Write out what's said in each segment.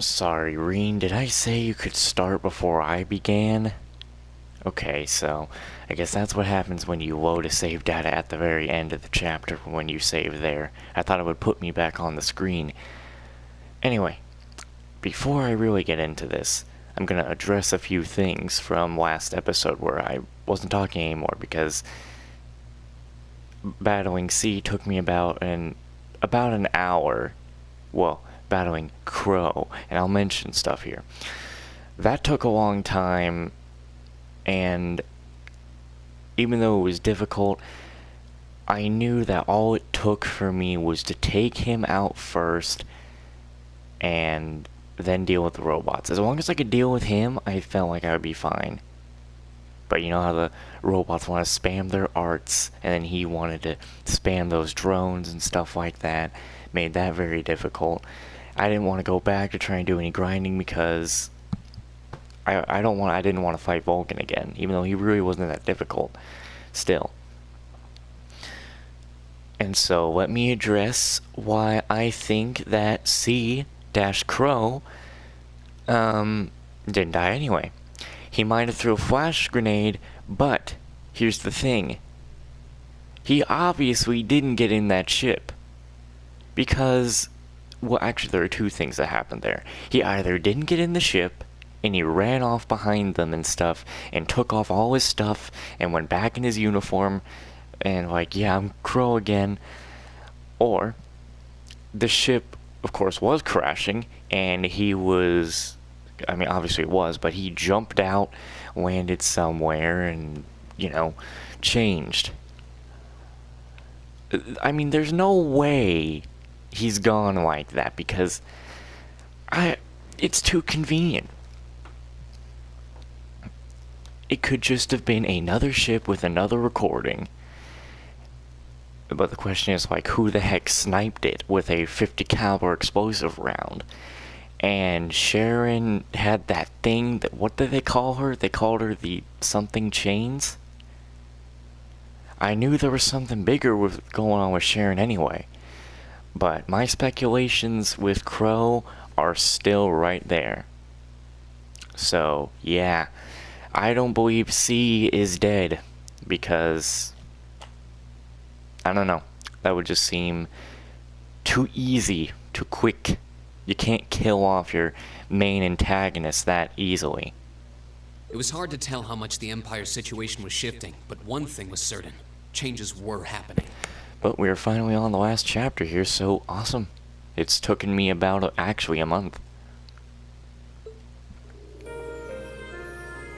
sorry, Reen, did I say you could start before I began? Okay, so I guess that's what happens when you load a save data at the very end of the chapter when you save there. I thought it would put me back on the screen. Anyway, before I really get into this, I'm gonna address a few things from last episode where I wasn't talking anymore because battling C took me about an hour. Well, battling Crow, and I'll mention stuff here. That took a long time, and even though it was difficult, I knew that all it took for me was to take him out first and then deal with the robots. As long as I could deal with him, I felt like I would be fine. But you know how the robots want to spam their arts, and then he wanted to spam those drones and stuff like that. Made that very difficult. I didn't want to go back to try and do any grinding because I didn't want to fight Vulcan again, even though he really wasn't that difficult still. And so let me address why I think that C-Crow didn't die anyway. He might have threw a flash grenade, but here's the thing. He obviously didn't get in that ship. Because, well, actually there are two things that happened there. He either didn't get in the ship, and he ran off behind them and stuff, and took off all his stuff, and went back in his uniform, and like, yeah, I'm Crow again. Or, the ship, of course, was crashing, and he was, I mean, obviously it was, but he jumped out, landed somewhere, and, you know, changed. I mean, there's no way he's gone like that because it's too convenient. It could just have been another ship with another recording. But the question is, like, who the heck sniped it with a 50 caliber explosive round? And Sharon had that thing that, what did they call her? They called her the something chains? I knew there was something bigger going on with Sharon anyway. But my speculations with Crow are still right there. So, yeah. I don't believe C is dead. Because, I don't know. That would just seem too easy, too quick. You can't kill off your main antagonist that easily. It was hard to tell how much the Empire's situation was shifting, but one thing was certain. Changes were happening. But we're finally on the last chapter here, so awesome. It's taken me about actually a month.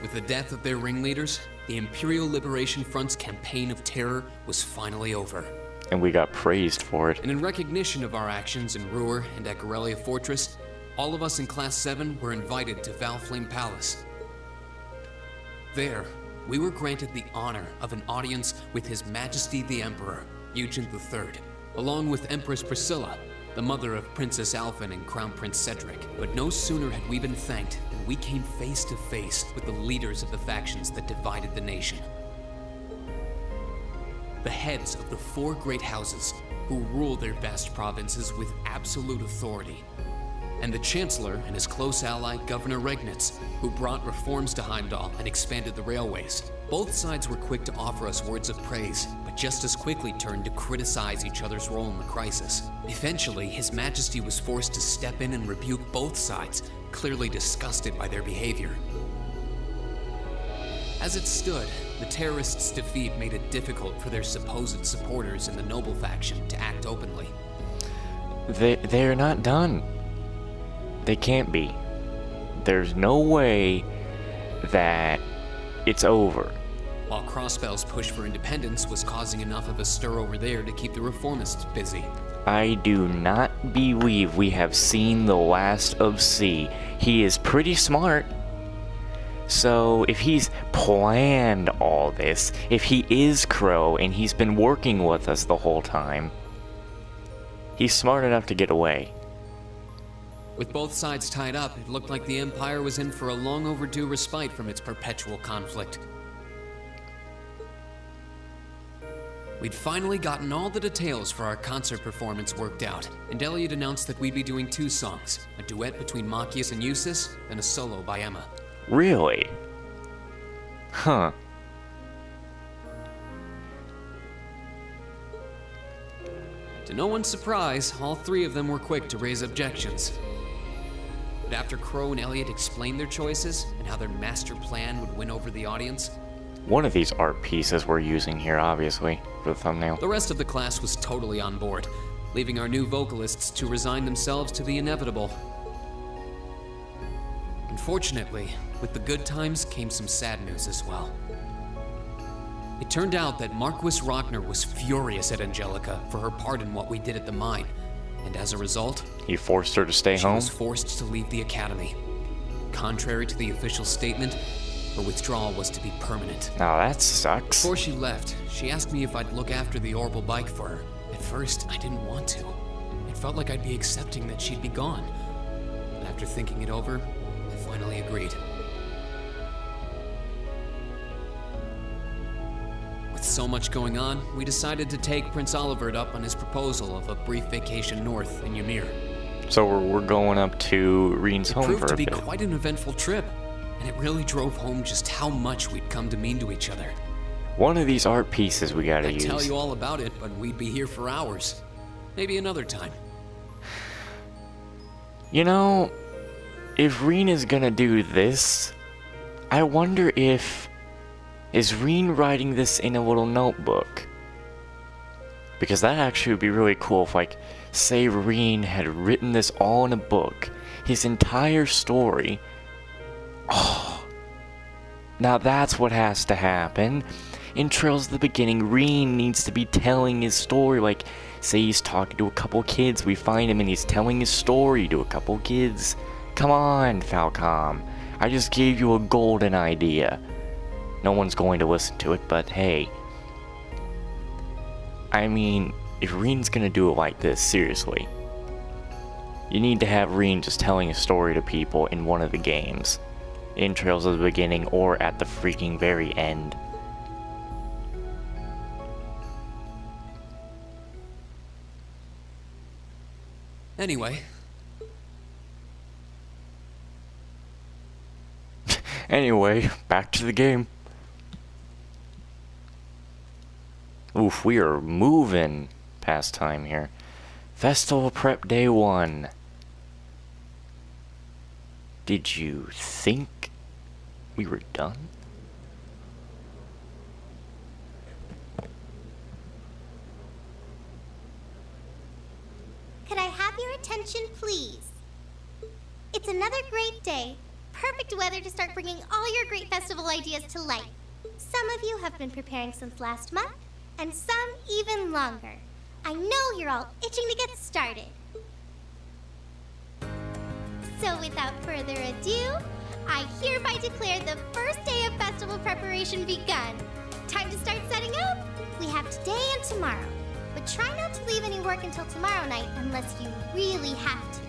With the death of their ringleaders, the Imperial Liberation Front's campaign of terror was finally over. And we got praised for it. And in recognition of our actions in Ruhr and at Corellia Fortress, all of us in Class 7 were invited to Valflame Palace. There, we were granted the honor of an audience with His Majesty the Emperor, Eugene III, along with Empress Priscilla, the mother of Princess Alphen and Crown Prince Cedric. But no sooner had we been thanked than we came face to face with the leaders of the factions that divided the nation. The heads of the 4 great houses who rule their vast provinces with absolute authority. And the Chancellor and his close ally, Governor Regnitz, who brought reforms to Heimdall and expanded the railways. Both sides were quick to offer us words of praise, but just as quickly turned to criticize each other's role in the crisis. Eventually, His Majesty was forced to step in and rebuke both sides, clearly disgusted by their behavior. As it stood, the terrorists' defeat made it difficult for their supposed supporters in the Noble faction to act openly. They're not done. They can't be. There's no way that it's over. While Crossbell's push for independence was causing enough of a stir over there to keep the reformists busy. I do not believe we have seen the last of C. He is pretty smart. So if he's planned all this, if he is Crow and he's been working with us the whole time, he's smart enough to get away. With both sides tied up, it looked like the Empire was in for a long overdue respite from its perpetual conflict. We'd finally gotten all the details for our concert performance worked out, and Elliot announced that we'd be doing 2 songs, a duet between Machias and Eustace, and a solo by Emma. Really? Huh. To no one's surprise, all 3 of them were quick to raise objections. But after Crow and Elliot explained their choices and how their master plan would win over the audience, One of these art pieces we're using here, obviously, for the thumbnail. the rest of the class was totally on board, leaving our new vocalists to resign themselves to the inevitable. Unfortunately, with the good times came some sad news as well. It turned out that Marquis Rockner was furious at Angelica for her part in what we did at the mine, and as a result, He forced her to stay she home? was forced to leave the academy. Contrary to the official statement, her withdrawal was to be permanent. Now that sucks. Before she left, she asked me if I'd look after the orbital bike for her. At first, I didn't want to. It felt like I'd be accepting that she'd be gone. But after thinking it over, I finally agreed. With so much going on, we decided to take Prince Olivert up on his proposal of a brief vacation north in Ymir. So we're going up to Reen's It home proved for to a be bit. quite an eventful trip, and it really drove home just how much we'd come to mean to each other. One of these art pieces we gotta I'd use. tell you all about it, but we'd be here for hours. Maybe another time. You know, if Reen is gonna do this, I wonder if... Is Reen writing this in a little notebook? Because that actually would be really cool if, like, say Reen had written this all in a book. His entire story. Oh. Now that's what has to happen. In Trails of the Beginning, Reen needs to be telling his story. Like, say he's talking to a couple kids, we find him and he's telling his story to a couple kids. Come on, Falcom. I just gave you a golden idea. No one's going to listen to it, but hey. I mean, if Reen's gonna do it like this, seriously. You need to have Reen just telling a story to people in one of the games. In Trails of the Beginning or at the freaking very end. Anyway, Anyway, back to the game. Oof, we are moving past time here. Festival Prep Day 1. Did you think we were done? Could I have your attention, please? It's another great day. Perfect weather to start bringing all your great festival ideas to life. Some of you have been preparing since last month, and some even longer. I know you're all itching to get started. So without further ado, I hereby declare the first day of festival preparation begun. Time to start setting up? We have today and tomorrow, but try not to leave any work until tomorrow night unless you really have to.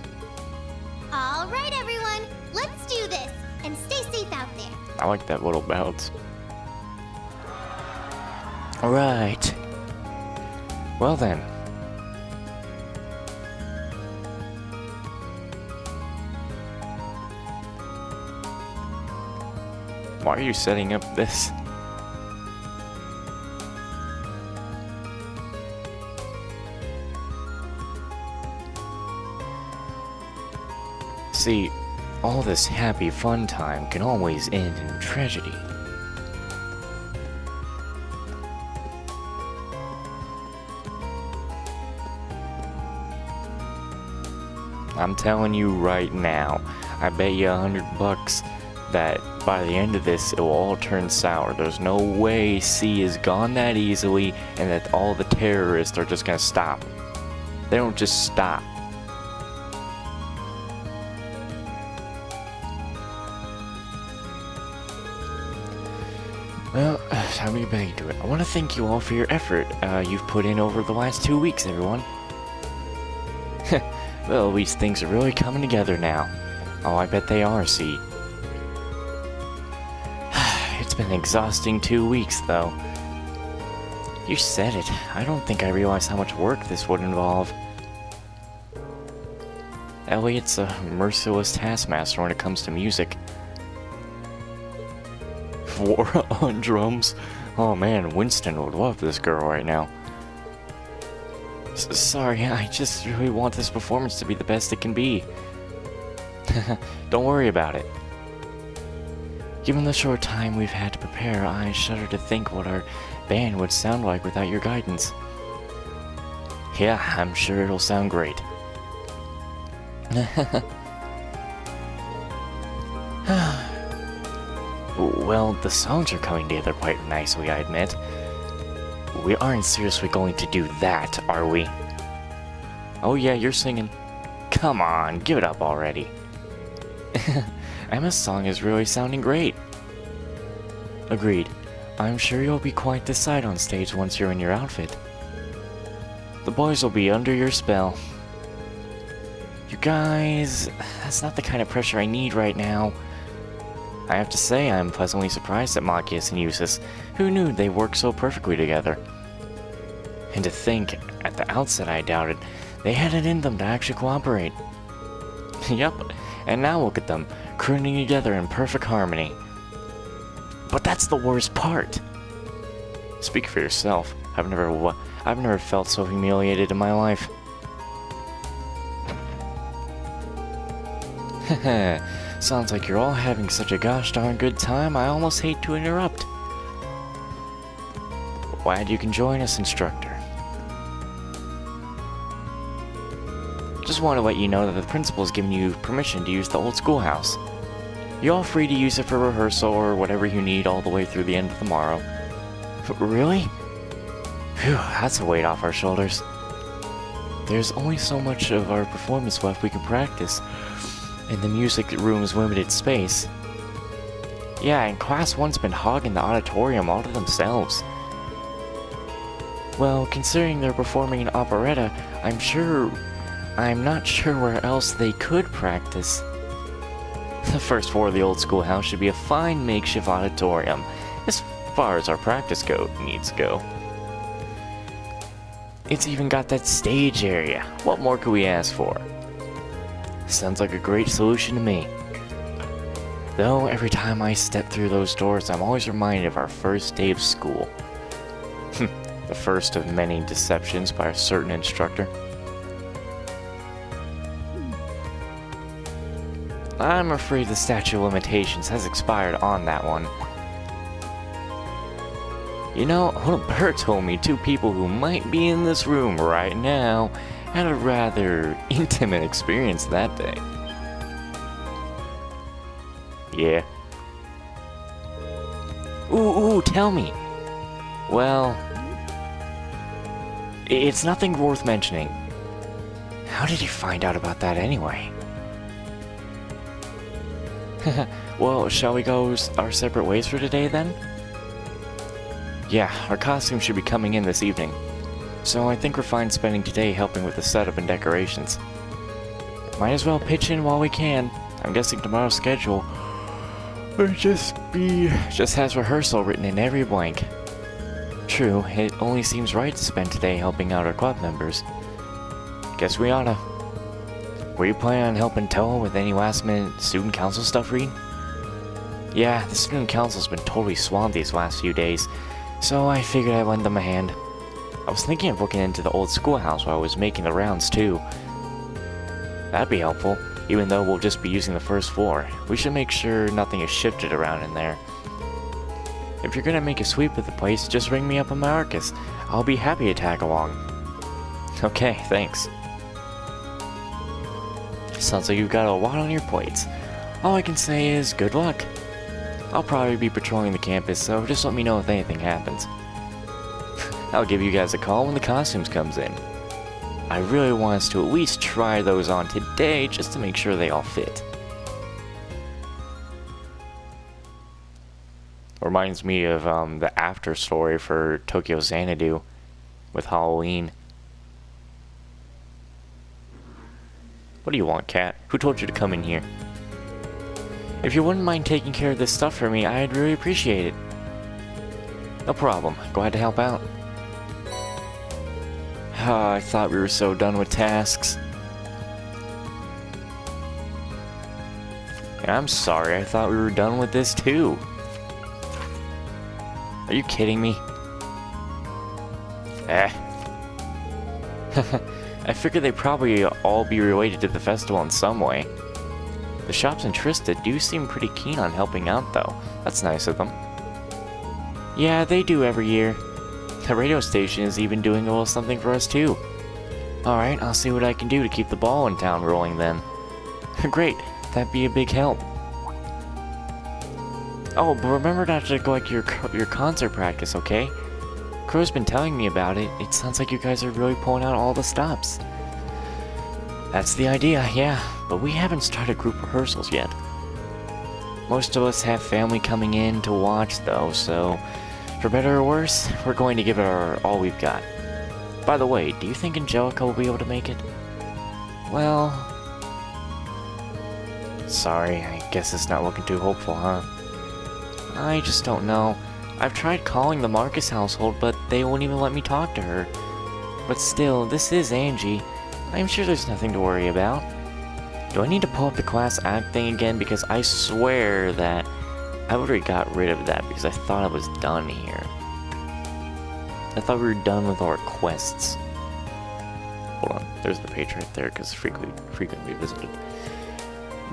All right, everyone, let's do this, and stay safe out there. I like that little bounce. Alright. Well then. Why are you setting up this? See, all this happy fun time can always end in tragedy. I'm telling you right now, I bet you $100 that by the end of this it will all turn sour. There's no way C is gone that easily and that all the terrorists are just gonna stop. They don't just stop. Well, time to get back into it. I want to thank you all for your effort you've put in over the last 2 weeks, everyone. Well, at least things are really coming together now. Oh, I bet they are, see. It's been an exhausting 2 weeks, though. You said it. I don't think I realized how much work this would involve. Elliot's a merciless taskmaster when it comes to music. War on drums? Oh man, Winston would love this girl right now. Sorry, I just really want this performance to be the best it can be. Don't worry about it. Given the short time we've had to prepare, I shudder to think what our band would sound like without your guidance. Yeah, I'm sure it'll sound great. Well, the songs are coming together quite nicely, I admit. We aren't seriously going to do that, are we? Oh yeah, you're singing. Come on, give it up already. Emma's song is really sounding great. Agreed. I'm sure you'll be quite the sight on stage once you're in your outfit. The boys will be under your spell. You guys, that's not the kind of pressure I need right now. I have to say, I'm pleasantly surprised at Machias and Eustace. Who knew they worked so perfectly together? And to think, at the outset I doubted, they had it in them to actually cooperate. Yup, and now look at them, crooning together in perfect harmony. But that's the worst part. Speak for yourself. I've never felt so humiliated in my life. Heh. Sounds like you're all having such a gosh darn good time, I almost hate to interrupt. Glad you can join us, instructor. Just want to let you know that the principal's given you permission to use the old schoolhouse. You're all free to use it for rehearsal or whatever you need all the way through the end of tomorrow. Really? Phew, that's a weight off our shoulders. There's only so much of our performance left we can practice in the music room's limited space. Yeah, and Class 1's been hogging the auditorium all to themselves. Well, considering they're performing an operetta, I'm not sure where else they could practice. The first floor of the old schoolhouse should be a fine makeshift auditorium, as far as our practice needs go. It's even got that stage area. What more could we ask for? Sounds like a great solution to me. Though, every time I step through those doors, I'm always reminded of our first day of school. The first of many deceptions by a certain instructor. I'm afraid the statute of limitations has expired on that one. You know, little bird told me two people who might be in this room right now had a rather intimate experience that day. Yeah. Ooh, tell me. Well, it's nothing worth mentioning. How did you find out about that anyway? Well, shall we go our separate ways for today then? Yeah, our costumes should be coming in this evening. So I think we're fine spending today helping with the setup and decorations. Might as well pitch in while we can. I'm guessing tomorrow's schedule will just has rehearsal written in every blank. True, it only seems right to spend today helping out our club members. Guess we oughta. Were you planning on helping Toa with any last-minute student council stuff, Reed? Yeah, the student council's been totally swamped these last few days, so I figured I'd lend them a hand. I was thinking of looking into the old schoolhouse while I was making the rounds, too. That'd be helpful, even though we'll just be using the first floor. We should make sure nothing is shifted around in there. If you're gonna make a sweep of the place, just ring me up on Marcus. I'll be happy to tag along. Okay, thanks. Sounds like you've got a lot on your plates. All I can say is good luck. I'll probably be patrolling the campus, so just let me know if anything happens. I'll give you guys a call when the costumes comes in. I really want us to at least try those on today, just to make sure they all fit. Reminds me of the after story for Tokyo Xanadu with Halloween. What do you want, Cat? Who told you to come in here? If you wouldn't mind taking care of this stuff for me, I'd really appreciate it. No problem. Glad to help out. I thought we were so done with tasks. And I'm sorry, I thought we were done with this too. Are you kidding me? Eh. I figured they'd probably all be related to the festival in some way. The shops in Trista do seem pretty keen on helping out though. That's nice of them. Yeah, they do every year. The radio station is even doing a little something for us too. Alright, I'll see what I can do to keep the ball in town rolling then. Great, that'd be a big help. Oh, but remember not to neglect your concert practice, okay? Crow's been telling me about it. It sounds like you guys are really pulling out all the stops. That's the idea, yeah. But we haven't started group rehearsals yet. Most of us have family coming in to watch though, so for better or worse, we're going to give it all we've got. By the way, do you think Angelica will be able to make it? Well... Sorry, I guess it's not looking too hopeful, huh? I just don't know. I've tried calling the Marcus household, but they won't even let me talk to her. But still, this is Angie. I'm sure there's nothing to worry about. Do I need to pull up the class act thing again? Because I swear that I already got rid of that because I thought I was done here. I thought we were done with our quests. Hold on, there's the page right there because frequently visited.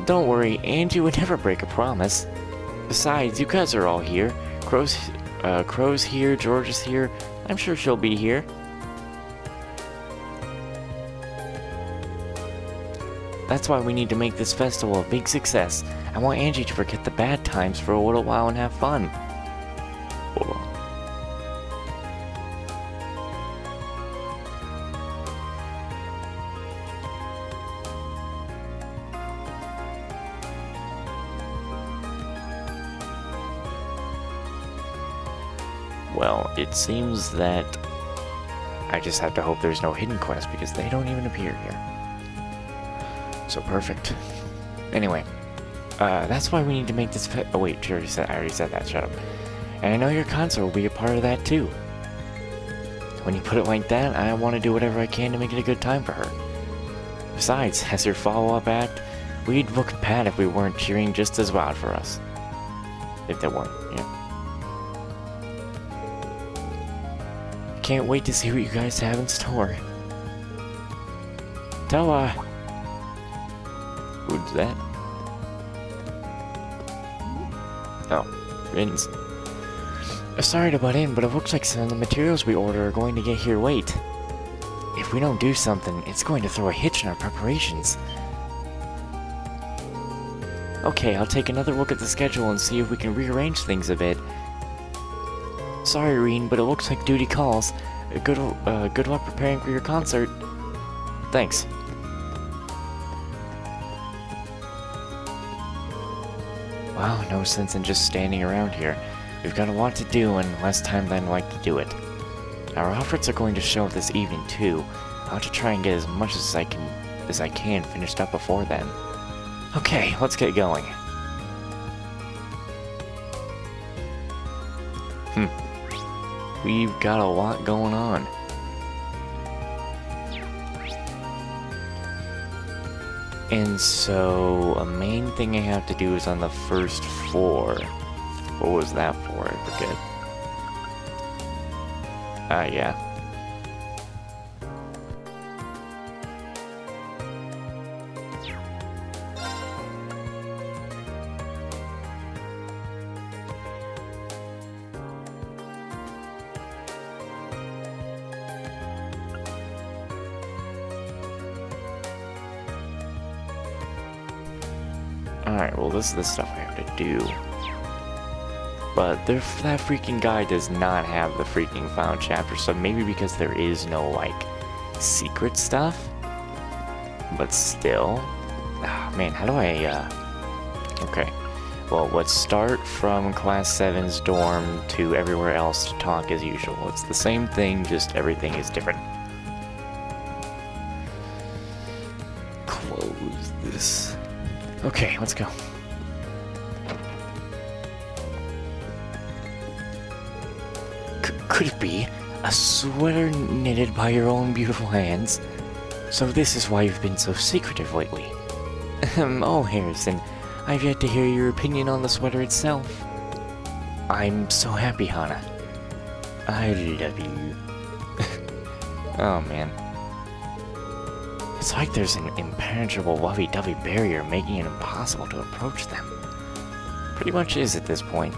Don't worry, Angie would never break a promise. Besides, you guys are all here. Crow's here, George is here. I'm sure she'll be here. That's why we need to make this festival a big success. I want Angie to forget the bad times for a little while and have fun. Hold on. Well, it seems that I just have to hope there's no hidden quest because they don't even appear here. So perfect. Anyway, that's why we need to make this oh wait, I already said that, shut up. And I know your concert will be a part of that too. When you put it like that, I want to do whatever I can to make it a good time for her. Besides, as your follow-up act, we'd look bad if we weren't cheering just as loud for us. If they weren't, yeah. Can't wait to see what you guys have in store. Tell, who's that? Oh, Rins. Sorry to butt in, but it looks like some of the materials we order are going to get here late. If we don't do something, it's going to throw a hitch in our preparations. Okay, I'll take another look at the schedule and see if we can rearrange things a bit. Sorry, Reen, but it looks like duty calls. Good luck preparing for your concert. Thanks. Wow, no sense in just standing around here. We've got a lot to do and less time than I'd like to do it. Our outfits are going to show up this evening too. I'll have to try and get as much as I can finished up before then. Okay, let's get going. We've got a lot going on. And so, a main thing I have to do is on the first floor. What was that for? I forget. Yeah. Alright, well this is the stuff I have to do. But that freaking guy does not have the freaking found chapter, so maybe because there is no, like, secret stuff? But still... Ah, man, how do I, Okay. Well, let's start from Class 7's dorm to everywhere else to talk as usual. It's the same thing, just everything is different. Close this. Okay, let's go. Could it be? A sweater knitted by your own beautiful hands? So this is why you've been so secretive lately. Oh, Harrison, I've yet to hear your opinion on the sweater itself. I'm so happy, Hana. I love you. Oh, man. It's like there's an impenetrable lovey-dovey barrier making it impossible to approach them. Pretty much is at this point.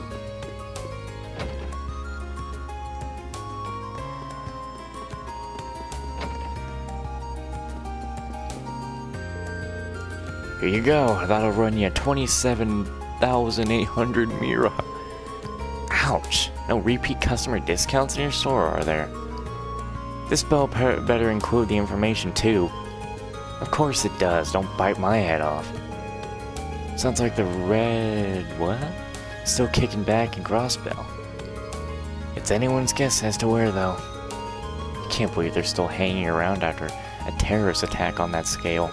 Here you go. That'll run you 27,800 Mira. Ouch. No repeat customer discounts in your store, are there? This bill better include the information, too. Of course it does. Don't bite my head off. Sounds like the red... what? Still kicking back in Crossbell. It's anyone's guess as to where, though. I can't believe they're still hanging around after a terrorist attack on that scale.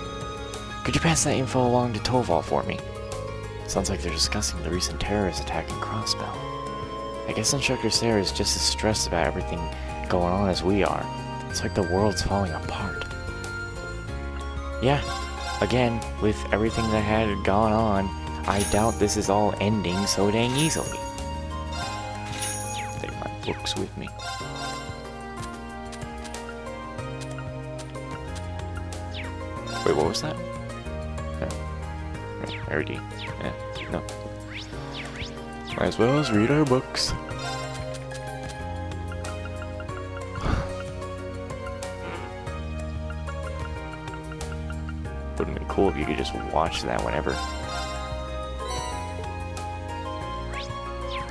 Could you pass that info along to Toval for me? Sounds like they're discussing the recent terrorist attack in Crossbell. I guess Instructor Sarah is just as stressed about everything going on as we are. It's like the world's falling apart. Yeah, again, with everything that had gone on, I doubt this is all ending so dang easily. Take my books with me. Wait, what was that? No. Already. Yeah, no. Might as well as read our books. Wouldn't be cool if you could just watch that whenever.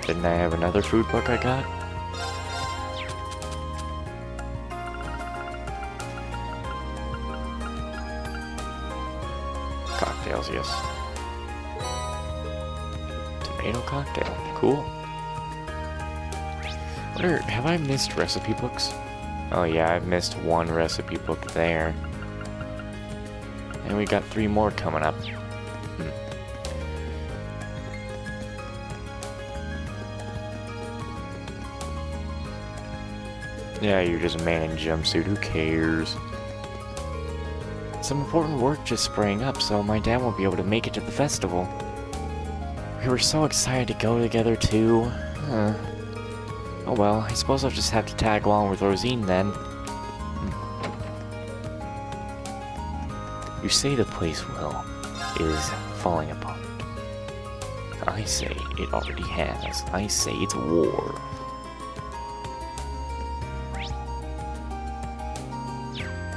Didn't I have another food book I got? Cocktails, yes. Tomato cocktail, cool. Have I missed recipe books? Oh yeah, I've missed one recipe book there. And we got 3 more coming up. Yeah, you're just a man in a jumpsuit, who cares? Some important work just sprang up, so my dad won't be able to make it to the festival. We were so excited to go together too. Oh well, I suppose I'll just have to tag along with Rosine then. You say the place, well, is falling apart. I say it already has. I say it's war.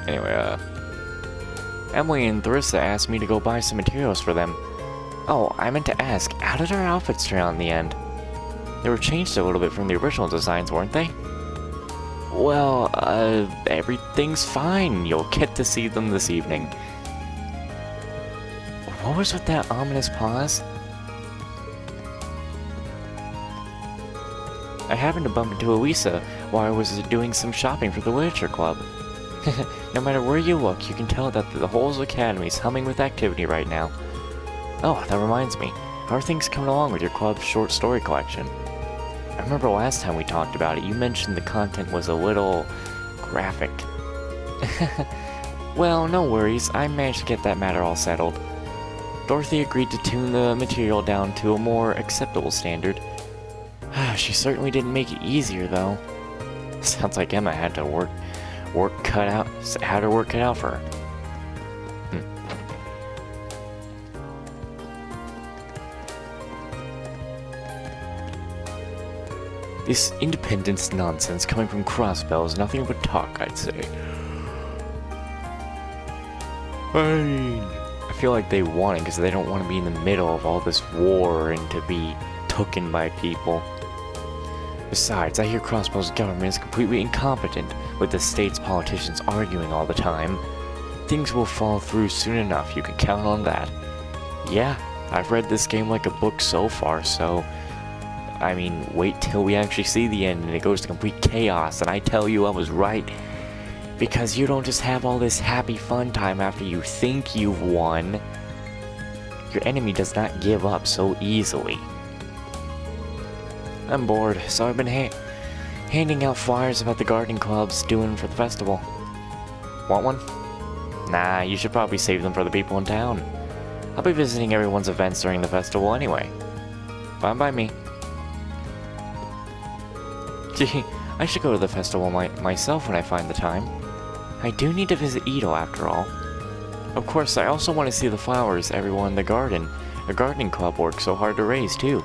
Anyway, Emily and Theresa asked me to go buy some materials for them. Oh, I meant to ask, how did our outfits turn out in the end? They were changed a little bit from the original designs, weren't they? Well, everything's fine. You'll get to see them this evening. What was with that ominous pause? I happened to bump into Elisa while I was doing some shopping for the Literature Club. No matter where you look, you can tell that the whole academy's humming with activity right now. Oh, that reminds me. How are things coming along with your club's short story collection? I remember last time we talked about it, you mentioned the content was a little graphic. Well, no worries. I managed to get that matter all settled. Dorothy agreed to tune the material down to a more acceptable standard. She certainly didn't make it easier, though. Sounds like Emma had her work cut out for her. This independence nonsense coming from Crossbell is nothing but talk, I'd say. I feel like they want it because they don't want to be in the middle of all this war and to be taken by people. Besides, I hear Crossbell's government is completely incompetent, with the state's politicians arguing all the time. Things will fall through soon enough, you can count on that. Yeah, I've read this game like a book so far, so... I mean, wait till we actually see the end and it goes to complete chaos, and I tell you I was right. Because you don't just have all this happy fun time after you think you've won. Your enemy does not give up so easily. I'm bored, so I've been handing out flyers about the gardening clubs doing for the festival. Want one? Nah, you should probably save them for the people in town. I'll be visiting everyone's events during the festival anyway. Fine by me. Gee, I should go to the festival myself when I find the time. I do need to visit Edo after all. Of course, I also want to see the flowers everyone in the gardening club worked so hard to raise too.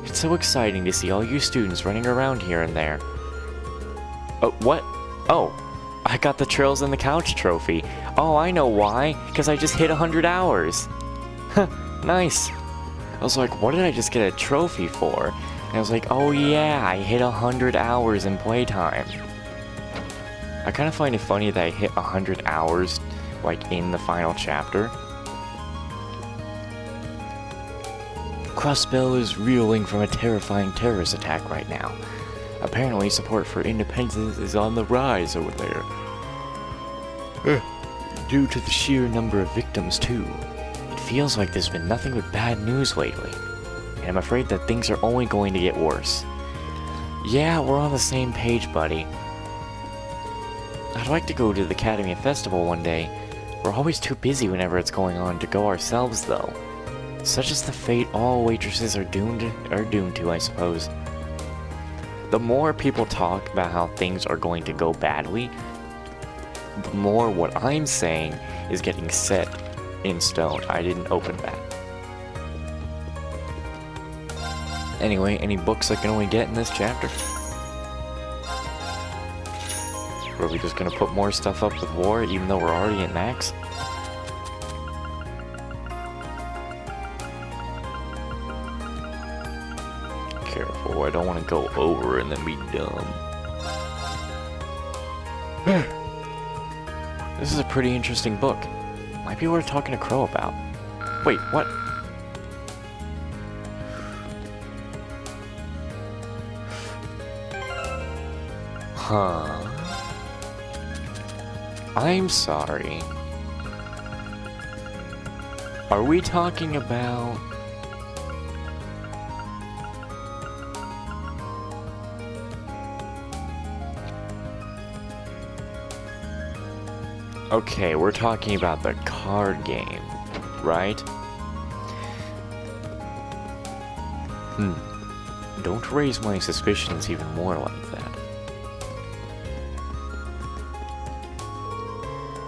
It's so exciting to see all you students running around here and there. Oh, what? Oh, I got the Trails in the Couch trophy. Oh, I know why. Because I just hit 100 hours. Huh, nice. I was like, what did I just get a trophy for? And I was like, oh yeah, I hit 100 hours in playtime. I kind of find it funny that I hit 100 hours, like, in the final chapter. Crossbell is reeling from a terrifying terrorist attack right now. Apparently, support for independence is on the rise over there. Due to the sheer number of victims, too. It feels like there's been nothing but bad news lately. And I'm afraid that things are only going to get worse. Yeah, we're on the same page, buddy. I'd like to go to the Academy Festival one day. We're always too busy whenever it's going on to go ourselves, though. Such is the fate all waitresses are doomed to, I suppose. The more people talk about how things are going to go badly, the more what I'm saying is getting set in stone. I didn't open that. Anyway, any books I can only get in this chapter? Are we just gonna put more stuff up with war even though we're already at max? Careful, I don't want to go over and then be dumb. This is a pretty interesting book. Might be worth talking to Crow about. Wait, what? Huh. I'm sorry. Are we talking about... Okay, we're talking about the card game, right? Don't raise my suspicions even more like that.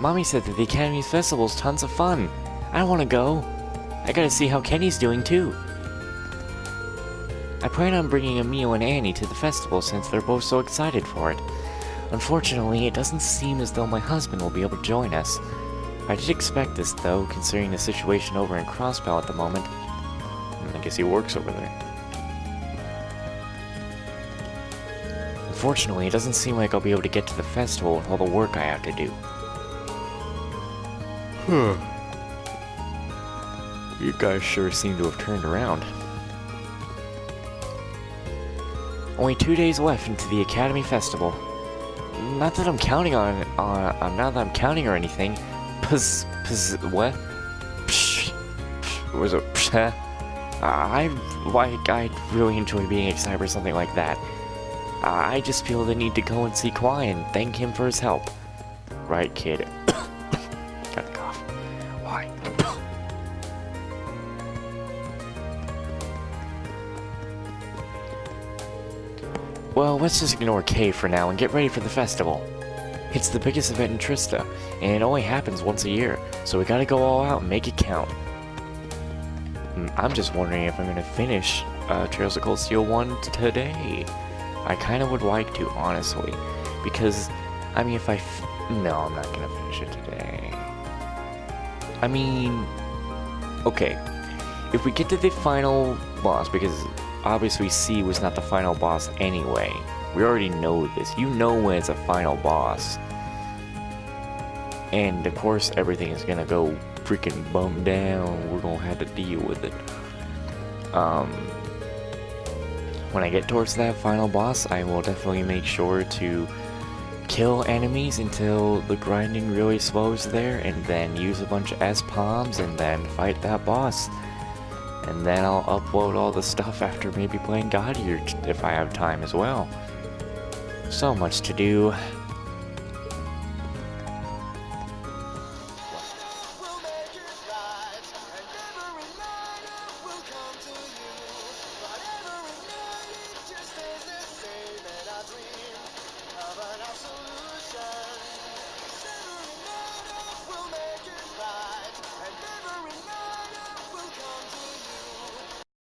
Mommy said that the Academy's festival's tons of fun. I want to go. I gotta see how Kenny's doing too. I plan on bringing Emil and Annie to the festival since they're both so excited for it. Unfortunately, it doesn't seem as though my husband will be able to join us. I did expect this though, considering the situation over in Crossbell at the moment. I guess he works over there. Unfortunately, it doesn't seem like I'll be able to get to the festival with all the work I have to do. You guys sure seem to have turned around. Only 2 days left into the Academy Festival. Not that I'm counting on it, not that I'm counting or anything. What? Was it? I really enjoy being excited for something like that. I just feel the need to go and see Kwai and thank him for his help. Right, kid? Got a cough. Why? Well, let's just ignore Kay for now and get ready for the festival. It's the biggest event in Trista, and it only happens once a year, so we gotta go all out and make it count. I'm just wondering if I'm gonna finish Trails of Cold Steel 1 today. I kinda would like to, honestly, because, I mean, if no, I'm not gonna finish it today. I mean, okay, if we get to the final boss, because obviously C was not the final boss anyway. We already know this. You know when it's a final boss. And of course everything is gonna go freaking bum down. We're gonna have to deal with it. When I get towards that final boss, I will definitely make sure to kill enemies until the grinding really slows there, and then use a bunch of S-Palms and then fight that boss. And then I'll upload all the stuff after maybe playing God Eater if I have time as well. So much to do.